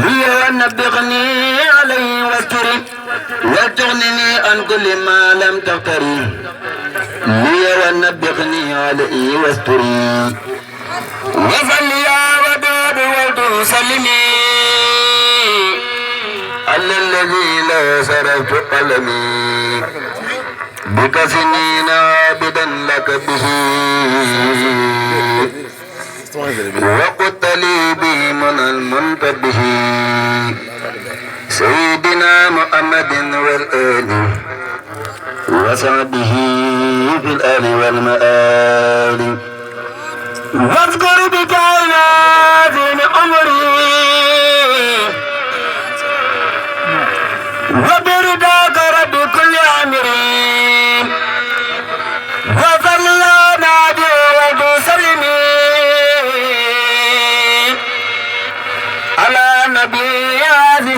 لي ونبغني عليه واستري وتغنني عن كل ما لم تختري لي ونبغني عليه واستري وصل يا ودود وتسلمي على الذي لا صرفت قلمي بك سنين عابدا لك به وقلت لي به من المنتبه سيدنا محمد والآل وصحبه في الآل والمآل واذكر بكائنات عمري وبرداك رب كل عامرين وصلى نادي وتسلمين على نبي هذه